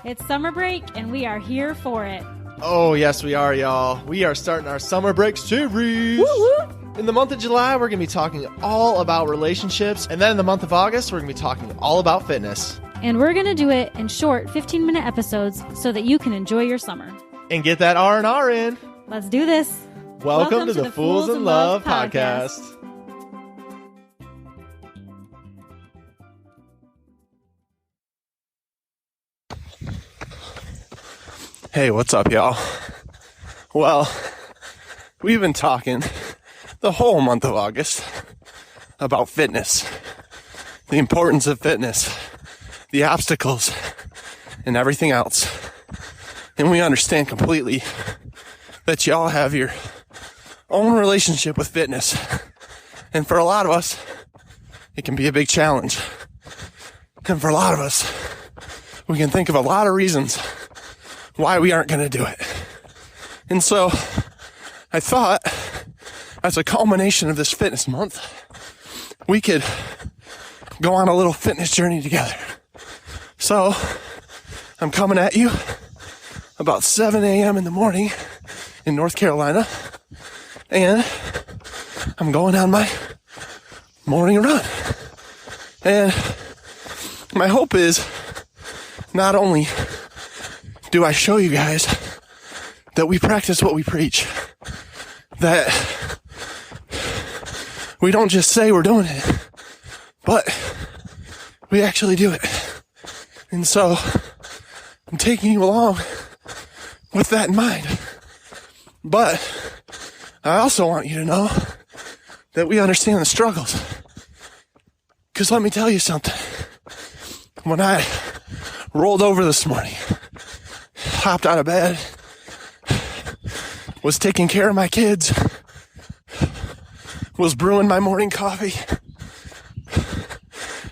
It's summer break, and we are here for it. Oh, yes, we are, y'all. We are starting our summer break series. Woo-woo! In the month of July, we're going to be talking all about relationships. And then in the month of August, we're going to be talking all about fitness. And we're going to do it in short 15-minute episodes so that you can enjoy your summer. And get that R&R in. Let's do this. Welcome to the Fools in Love podcast. Hey, what's up, y'all? Well, we've been talking the whole month of August about fitness, the importance of fitness, the obstacles, and everything else. And we understand completely that y'all have your own relationship with fitness. And for a lot of us, it can be a big challenge. And for a lot of us, we can think of a lot of reasons why we aren't going to do it. And so I thought, as a culmination of this fitness month, we could go on a little fitness journey together. So I'm coming at you about 7 a.m. in the morning in North Carolina, and I'm going on my morning run. And my hope is not only do I show you guys that we practice what we preach, that we don't just say we're doing it, but we actually do it. And so I'm taking you along with that in mind. But I also want you to know that we understand the struggles. Because let me tell you something. When I rolled over this morning, hopped out of bed, was taking care of my kids, was brewing my morning coffee,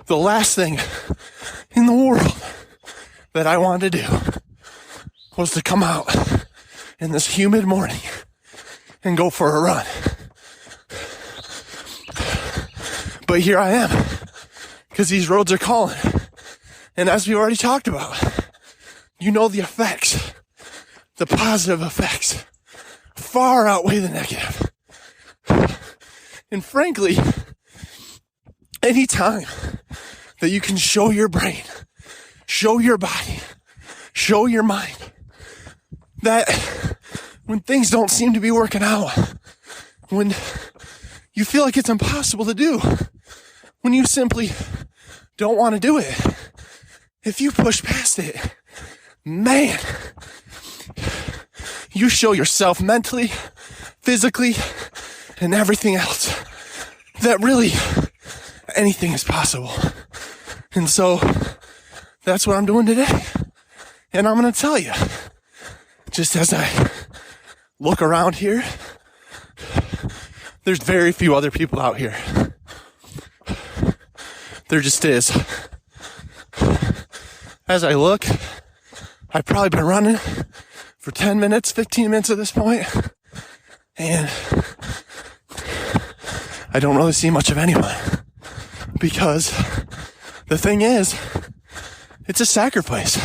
the last thing in the world that I wanted to do was to come out in this humid morning and go for a run. But here I am, because these roads are calling. And as we already talked about, you know the effects, the positive effects, far outweigh the negative. And frankly, any time that you can show your brain, show your body, show your mind that when things don't seem to be working out, when you feel like it's impossible to do, when you simply don't want to do it, if you push past it, man, you show yourself mentally, physically, and everything else that really anything is possible. And so that's what I'm doing today. And I'm going to tell you, just as I look around here, there's very few other people out here. There just is. As I look, I've probably been running for 10 minutes, 15 minutes at this point, and I don't really see much of anyone, because the thing is, it's a sacrifice.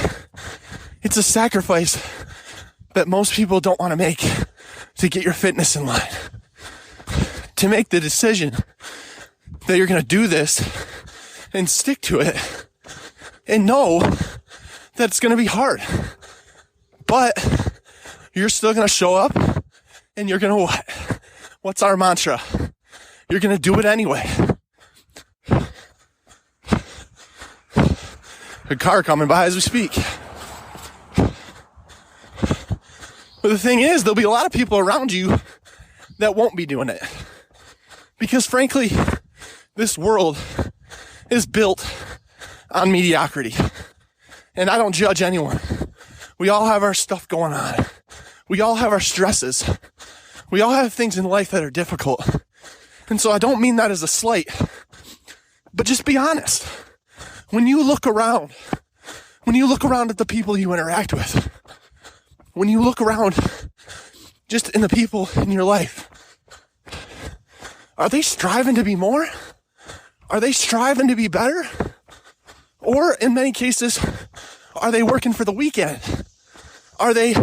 It's a sacrifice that most people don't want to make to get your fitness in line. To make the decision that you're going to do this and stick to it and know that it's going to be hard. But you're still going to show up and you're going to what? What's our mantra? You're going to do it anyway. A car coming by as we speak. But the thing is, there'll be a lot of people around you that won't be doing it. Because frankly, this world is built on mediocrity. And I don't judge anyone. We all have our stuff going on. We all have our stresses. We all have things in life that are difficult. And so I don't mean that as a slight. But just be honest. When you look around at the people you interact with, when you look around just in the people in your life, are they striving to be more? Are they striving to be better? Or in many cases, Are they working for the weekend? Are they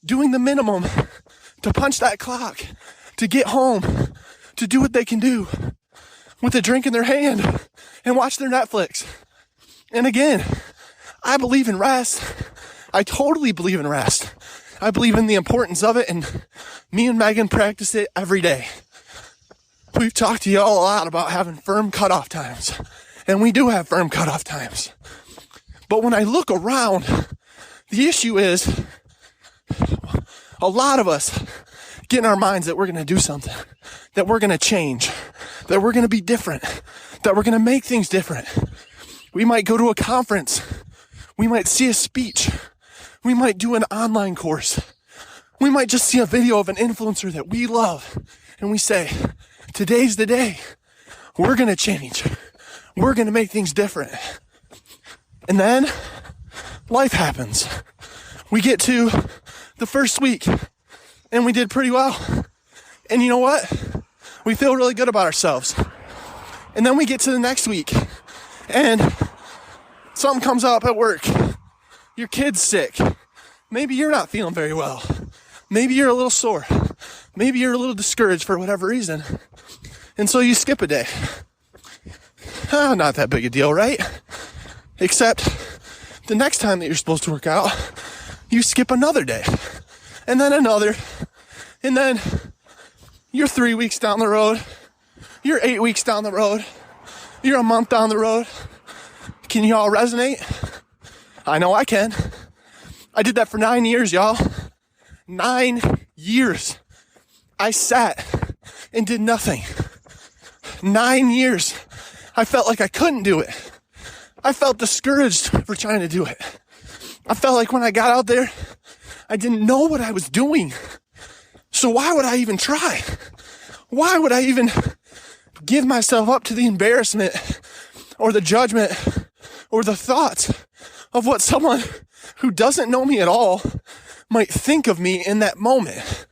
doing the minimum to punch that clock, to get home, to do what they can do with a drink in their hand and watch their Netflix? And again, I believe in rest. I totally believe in rest. I believe in the importance of it, and me and Megan practice it every day. We've talked to y'all a lot about having firm cutoff times, and we do have firm cutoff times. But when I look around, the issue is a lot of us get in our minds that we're going to do something, that we're going to change, that we're going to be different, that we're going to make things different. We might go to a conference. We might see a speech. We might do an online course. We might just see a video of an influencer that we love, and we say, today's the day. We're going to change. We're going to make things different. And then life happens. We get to the first week and we did pretty well. And you know what? We feel really good about ourselves. And then we get to the next week and something comes up at work. Your kid's sick. Maybe you're not feeling very well. Maybe you're a little sore. Maybe you're a little discouraged for whatever reason. And so you skip a day. Oh, not that big a deal, right? Except the next time that you're supposed to work out, you skip another day. And then another. And then you're 3 weeks down the road. You're 8 weeks down the road. You're a month down the road. Can you all resonate? I know I can. I did that for 9 years, y'all. 9 years. I sat and did nothing. 9 years. I felt like I couldn't do it. I felt discouraged for trying to do it. I felt like when I got out there, I didn't know what I was doing. So why would I even try? Why would I even give myself up to the embarrassment or the judgment or the thoughts of what someone who doesn't know me at all might think of me in that moment?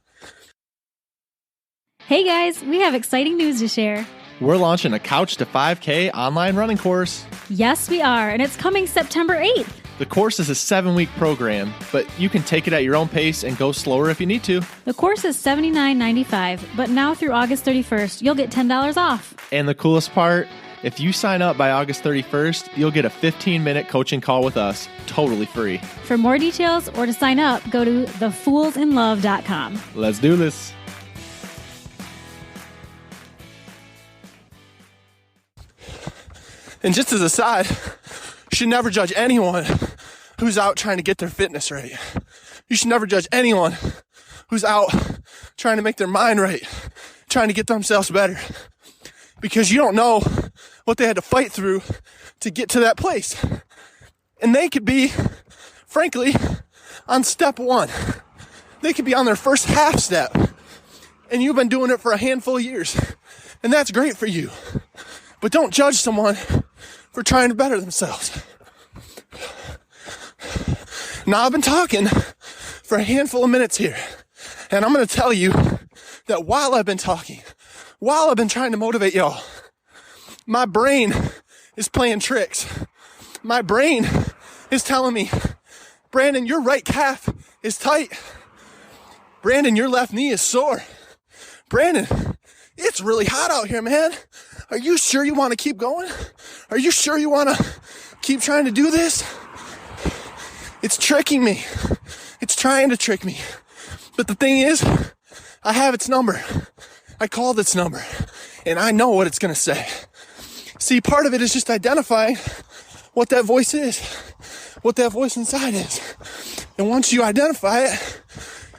Hey guys, we have exciting news to share. We're launching a Couch to 5K online running course. Yes, we are, and it's coming September 8th. The course is a 7-week program, but you can take it at your own pace and go slower if you need to. The course is $79.95, but now through August 31st, you'll get $10 off. And the coolest part, if you sign up by August 31st, you'll get a 15-minute coaching call with us, totally free. For more details or to sign up, go to thefoolsinlove.com. Let's do this. And just as a side, you should never judge anyone who's out trying to get their fitness right. You should never judge anyone who's out trying to make their mind right, trying to get themselves better. Because you don't know what they had to fight through to get to that place. And they could be, frankly, on step one. They could be on their first half step. And you've been doing it for a handful of years. And that's great for you. But don't judge someone for trying to better themselves. Now, I've been talking for a handful of minutes here, and I'm going to tell you that while I've been talking, while I've been trying to motivate y'all, my brain is playing tricks. My brain is telling me, Brandon, your right calf is tight. Brandon, your left knee is sore. Brandon, it's really hot out here, man. Are you sure you want to keep going? Are you sure you want to keep trying to do this? It's tricking me. It's trying to trick me. But the thing is, I have its number. I called its number. And I know what it's going to say. See, part of it is just identifying what that voice is. What that voice inside is. And once you identify it,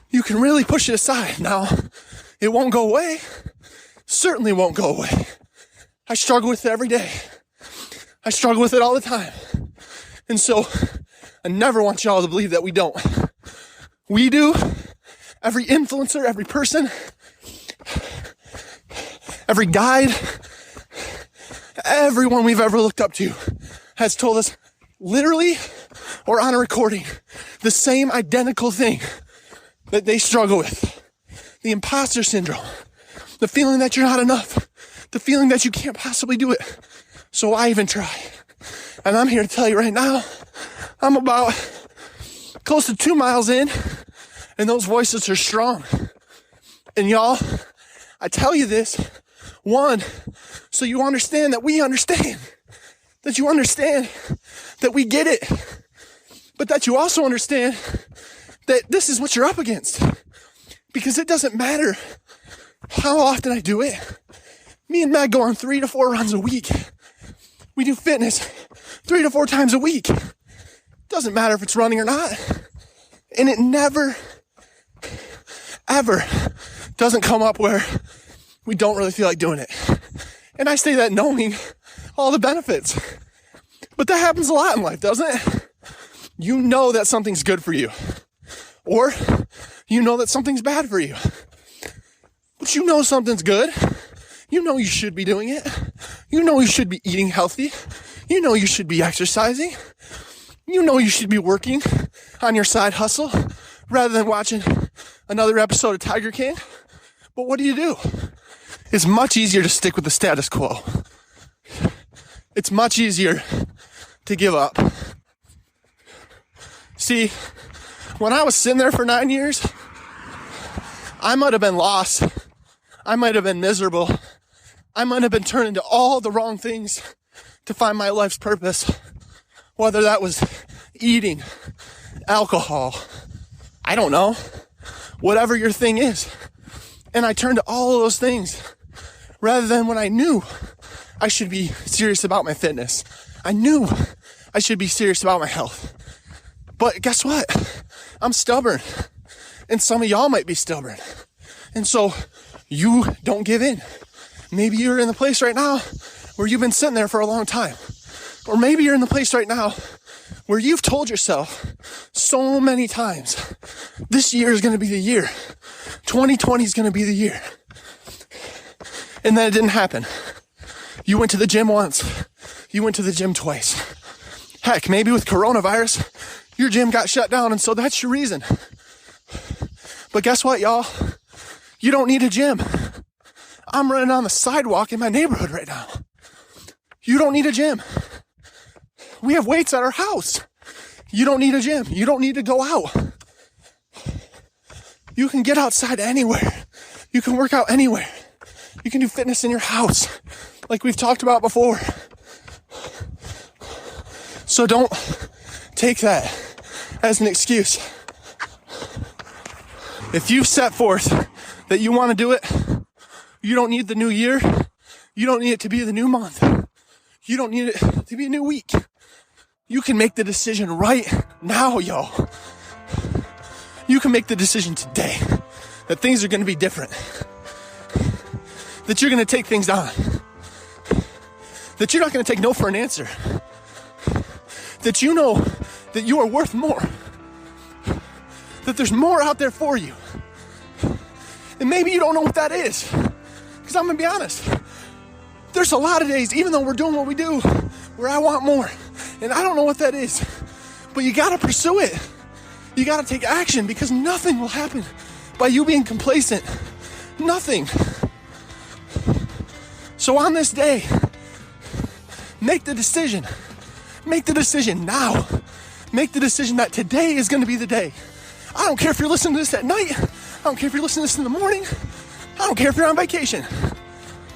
you can really push it aside. Now, it won't go away. Certainly won't go away. I struggle with it every day. I struggle with it all the time. And so I never want y'all to believe that we don't. We do. Every influencer, every person, every guide, everyone we've ever looked up to has told us literally or on a recording the same identical thing that they struggle with. The imposter syndrome. The feeling that you're not enough. The feeling that you can't possibly do it. So why even try? And I'm here to tell you right now, I'm about close to 2 miles in, and those voices are strong. And y'all, I tell you this, one, so you understand that we understand, that you understand that we get it, but that you also understand that this is what you're up against. Because it doesn't matter how often I do it. Me and Meg go on 3 to 4 runs a week. We do fitness 3 to 4 times a week. Doesn't matter if it's running or not. And it never, ever doesn't come up where we don't really feel like doing it. And I say that knowing all the benefits. But that happens a lot in life, doesn't it? You know that something's good for you. Or you know that something's bad for you. But you know something's good. You know you should be doing it. You know you should be eating healthy. You know you should be exercising. You know you should be working on your side hustle rather than watching another episode of Tiger King. But what do? It's much easier to stick with the status quo. It's much easier to give up. See, when I was sitting there for 9 years, I might have been lost. I might have been miserable. I might have been turned into all the wrong things to find my life's purpose. Whether that was eating, alcohol, I don't know. Whatever your thing is. And I turned to all of those things rather than when I knew I should be serious about my fitness. I knew I should be serious about my health. But guess what? I'm stubborn. And some of y'all might be stubborn. And so you don't give in. Maybe you're in the place right now where you've been sitting there for a long time. Or maybe you're in the place right now where you've told yourself so many times, this year is going to be the year. 2020 is going to be the year. And then it didn't happen. You went to the gym once. You went to the gym twice. Heck, maybe with coronavirus, your gym got shut down, and so that's your reason. But guess what, y'all? You don't need a gym. I'm running on the sidewalk in my neighborhood right now. You don't need a gym. We have weights at our house. You don't need a gym. You don't need to go out. You can get outside anywhere. You can work out anywhere. You can do fitness in your house, like we've talked about before. So don't take that as an excuse. If you've set forth that you want to do it, you don't need the new year. You don't need it to be the new month. You don't need it to be a new week. You can make the decision right now, y'all. You can make the decision today that things are going to be different. That you're going to take things on. That you're not going to take no for an answer. That you know that you are worth more. That there's more out there for you. And maybe you don't know what that is. Because I'm going to be honest. There's a lot of days, even though we're doing what we do, where I want more. And I don't know what that is. But you got to pursue it. You got to take action, because nothing will happen by you being complacent. Nothing. So on this day, make the decision. Make the decision now. Make the decision that today is going to be the day. I don't care if you're listening to this at night. I don't care if you're listening to this in the morning. I don't care if you're on vacation.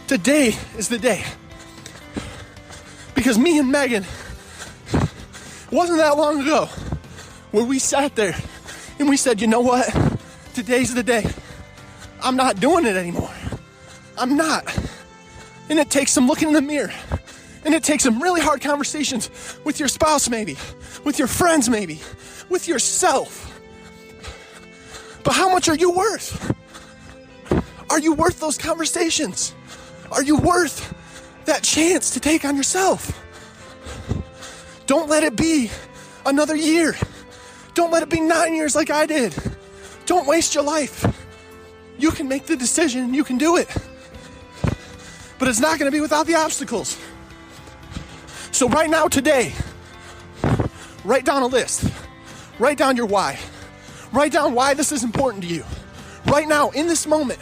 Today is the day. Because me and Megan, it wasn't that long ago where we sat there and we said, you know what? Today's the day. I'm not doing it anymore. I'm not. And it takes some looking in the mirror. And it takes some really hard conversations with your spouse maybe, with your friends maybe, with yourself. But how much are you worth? Are you worth those conversations? Are you worth that chance to take on yourself? Don't let it be another year. Don't let it be 9 years like I did. Don't waste your life. You can make the decision, you can do it. But it's not going to be without the obstacles. So right now, today, write down a list. Write down your why. Write down why this is important to you. Right now, in this moment,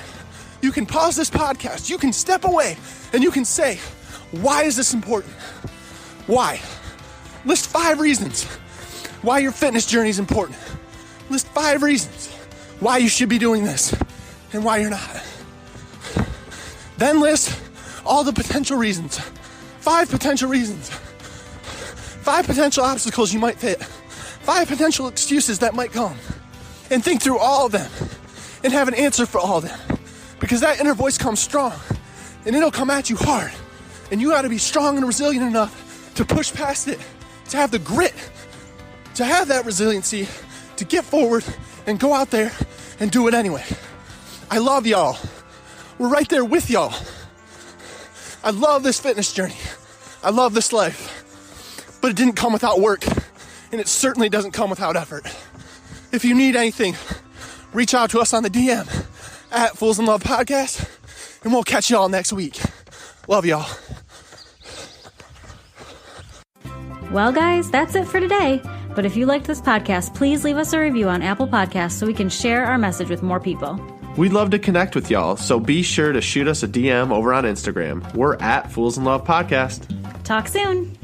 you can pause this podcast. You can step away and you can say, why is this important? Why? List 5 reasons. why your fitness journey is important. List 5 reasons why you should be doing this and why you're not. Then list all the potential reasons. 5 potential reasons. 5 potential obstacles you might hit. 5 potential excuses that might come. And think through all of them and have an answer for all of them. Because that inner voice comes strong and it'll come at you hard. And you gotta be strong and resilient enough to push past it, to have the grit, to have that resiliency, to get forward and go out there and do it anyway. I love y'all. We're right there with y'all. I love this fitness journey. I love this life. But it didn't come without work, and it certainly doesn't come without effort. If you need anything, reach out to us on the DM at Fools in Love Podcast, and we'll catch y'all next week. Love y'all. Well, guys, that's it for today. But if you liked this podcast, please leave us a review on Apple Podcasts so we can share our message with more people. We'd love to connect with y'all, so be sure to shoot us a DM over on Instagram. We're at Fools in Love Podcast. Talk soon.